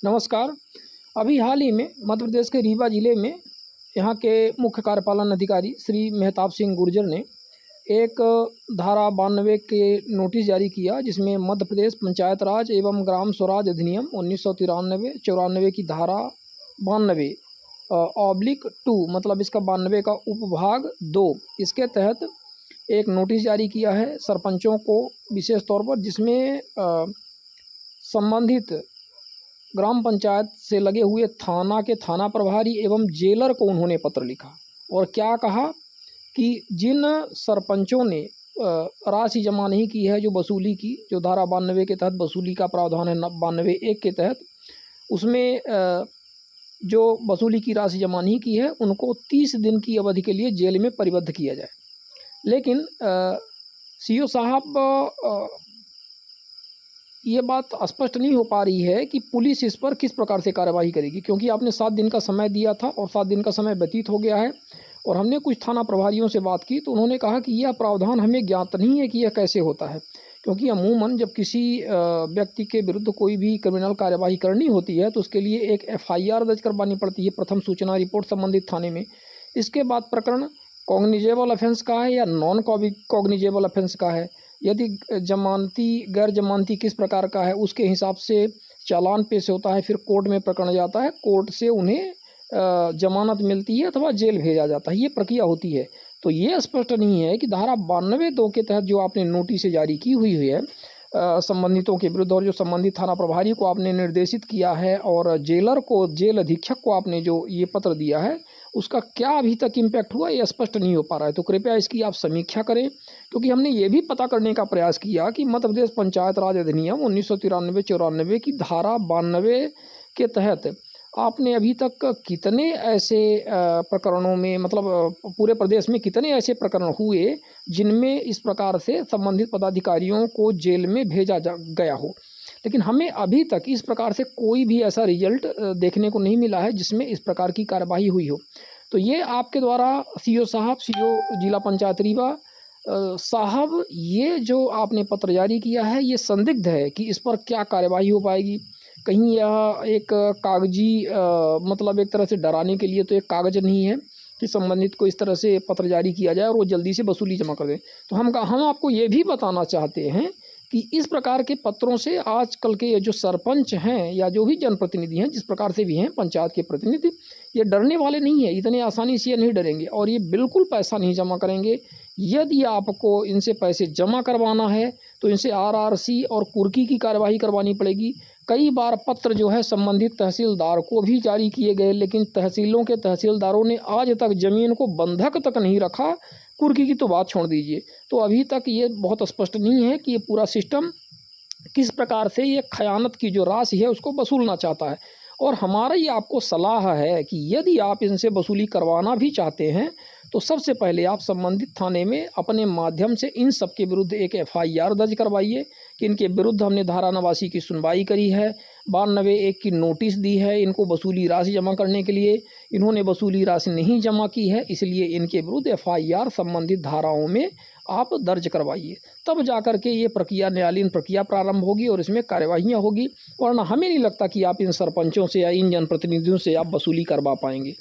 नमस्कार। अभी हाल ही में मध्य प्रदेश के रीवा ज़िले में यहाँ के मुख्य कार्यपालन अधिकारी श्री मेहताब सिंह गुर्जर ने एक धारा 92 के नोटिस जारी किया, जिसमें मध्य प्रदेश पंचायत राज एवं ग्राम स्वराज अधिनियम 1993-94 की धारा 92 (2) मतलब इसका 92 का उपभाग 2 इसके तहत एक नोटिस जारी किया है सरपंचों को विशेष तौर पर, जिसमें संबंधित ग्राम पंचायत से लगे हुए थाना के थाना प्रभारी एवं जेलर को उन्होंने पत्र लिखा और क्या कहा कि जिन सरपंचों ने राशि जमा नहीं की है, जो वसूली की, जो धारा 92 के तहत वसूली का प्रावधान है 92(1) के तहत, उसमें जो वसूली की राशि जमा नहीं की है उनको 30 दिन की अवधि के लिए जेल में परिबद्ध किया जाए। लेकिन सीओ साहब ये बात स्पष्ट नहीं हो पा रही है कि पुलिस इस पर किस प्रकार से कार्रवाई करेगी, क्योंकि आपने 7 दिन का समय दिया था और 7 दिन का समय व्यतीत हो गया है। और हमने कुछ थाना प्रभारियों से बात की तो उन्होंने कहा कि यह प्रावधान हमें ज्ञात नहीं है कि यह कैसे होता है, क्योंकि अमूमन जब किसी व्यक्ति के विरुद्ध कोई भी क्रिमिनल कार्यवाही करनी होती है तो उसके लिए एक FIR दर्ज करवानी पड़ती है, प्रथम सूचना रिपोर्ट संबंधित थाने में। इसके बाद प्रकरण कॉग्निजेबल ऑफेंस का है या नॉन कॉग्निजेबल ऑफेंस का है, यदि जमानती गैर जमानती किस प्रकार का है, उसके हिसाब से चालान पेश होता है, फिर कोर्ट में प्रकरण जाता है, कोर्ट से उन्हें जमानत मिलती है अथवा जेल भेजा जाता है, ये प्रक्रिया होती है। तो ये स्पष्ट नहीं है कि धारा 92(2) के तहत जो आपने नोटिस जारी की हुई है संबंधितों के विरुद्ध, और जो संबंधित थाना प्रभारी को आपने निर्देशित किया है और जेलर को, जेल अधीक्षक को आपने जो ये पत्र दिया है, उसका क्या अभी तक इम्पैक्ट हुआ ये स्पष्ट नहीं हो पा रहा है। तो कृपया इसकी आप समीक्षा करें, क्योंकि हमने ये भी पता करने का प्रयास किया कि मध्य प्रदेश पंचायत राज अधिनियम 1993-94 की धारा 92 के तहत आपने अभी तक कितने ऐसे प्रकरणों में, मतलब पूरे प्रदेश में कितने ऐसे प्रकरण हुए जिनमें इस प्रकार से संबंधित पदाधिकारियों को जेल में भेजा गया हो। लेकिन हमें अभी तक इस प्रकार से कोई भी ऐसा रिजल्ट देखने को नहीं मिला है जिसमें इस प्रकार की कार्यवाही हुई हो। तो ये आपके द्वारा सीओ साहब, सीओ जिला पंचायत रीवा साहब, ये जो आपने पत्र जारी किया है ये संदिग्ध है कि इस पर क्या कार्यवाही हो पाएगी। कहीं यह एक कागजी मतलब एक तरह से डराने के लिए तो एक कागज़ नहीं है कि संबंधित को इस तरह से पत्र जारी किया जाए और वो जल्दी से वसूली जमा कर दें। तो हम आपको ये भी बताना चाहते हैं कि इस प्रकार के पत्रों से आजकल के जो सरपंच हैं या जो भी जनप्रतिनिधि हैं, जिस प्रकार से भी हैं पंचायत के प्रतिनिधि, ये डरने वाले नहीं हैं, इतने आसानी से ये नहीं डरेंगे और ये बिल्कुल पैसा नहीं जमा करेंगे। यदि आपको इनसे पैसे जमा करवाना है तो इनसे RRC और कुर्की की कार्यवाही करवानी पड़ेगी। कई बार पत्र जो है संबंधित तहसीलदार को भी जारी किए गए, लेकिन तहसीलों के तहसीलदारों ने आज तक ज़मीन को बंधक तक नहीं रखा, कुर्की की तो बात छोड़ दीजिए। तो अभी तक ये बहुत स्पष्ट नहीं है कि ये पूरा सिस्टम किस प्रकार से ये खयानत की जो राशि है उसको वसूलना चाहता है। और हमारा ये आपको सलाह है कि यदि आप इनसे वसूली करवाना भी चाहते हैं तो सबसे पहले आप संबंधित थाने में अपने माध्यम से इन सब के विरुद्ध एक FIR दर्ज करवाइए कि इनके विरुद्ध हमने धारा 89 की सुनवाई करी है, 92(1) की नोटिस दी है इनको वसूली राशि जमा करने के लिए, इन्होंने वसूली राशि नहीं जमा की है, इसलिए इनके विरुद्ध FIR संबंधित धाराओं में आप दर्ज करवाइए। तब जाकर के ये प्रक्रिया, न्यायालयीन प्रक्रिया प्रारंभ होगी और इसमें कार्यवाहियाँ होगी, वरना हमें नहीं लगता कि आप इन सरपंचों से या इन जनप्रतिनिधियों से आप वसूली करवा पाएंगे।